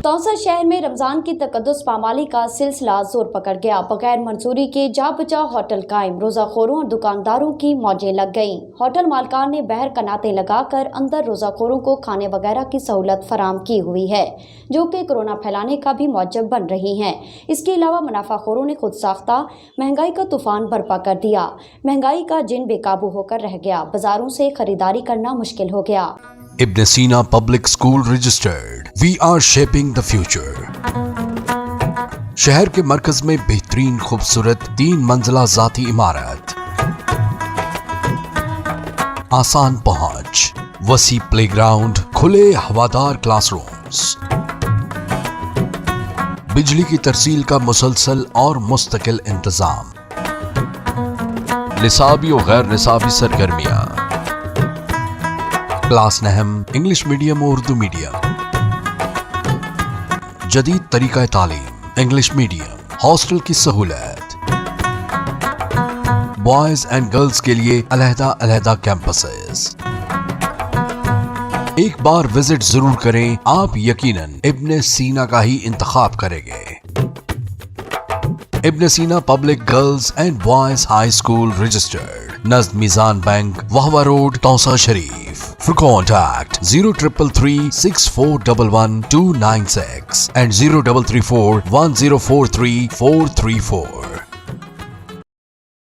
तौसा शहर में रमजान की तकद्दुस पामाली का सिलसिला जोर पकड़ गया। बगैर मंजूरी के जा बचा होटल कायम, रोजाखोरों और दुकानदारों की मौजें लग गईं। होटल मालकान ने बाहर कनातें लगाकर अंदर रोजाखोरों को खाने वगैरह की सहूलत फराम की हुई है, जो कि कोरोना फैलाने का भी मौजब बन रही हैं। इसके अलावा मुनाफाखोरों ने खुद साख्ता महंगाई का तूफान बर्पा कर दिया। महंगाई का जिन बेकाबू होकर रह गया, बाजारों से खरीदारी करना मुश्किल हो गया। Ibn Sina Public School registered. We are shaping the future. शहर के मरकज में बेहतरीन खूबसूरत 3 मंजिला जाती इमारत, आसान पहुंच, वसी प्लेग्राउंड, खुले हवादार क्लासरूम्स, बिजली की तरसील का मुसलसल और मुस्तकिल इंतजाम, निसाबी और गैर निसाबी सरगर्मियां, क्लास नहम, इंग्लिश मीडियम और उर्दू मीडियम, जदीद तरीका तालीम, इंग्लिश मीडियम, हॉस्टल की सहूलत, बॉयज एंड गर्ल्स के लिए अलहदा कैंपसेस। एक बार विजिट जरूर करें, आप यकीनन इब्न सीना का ही इंतखाब करेंगे। Ibn Sina public girls and boys high school registered, नज़द Meezan bank, Vehowa road, Taunsa Sharif. For contact 0333 6411 296 and 0334 1043 434.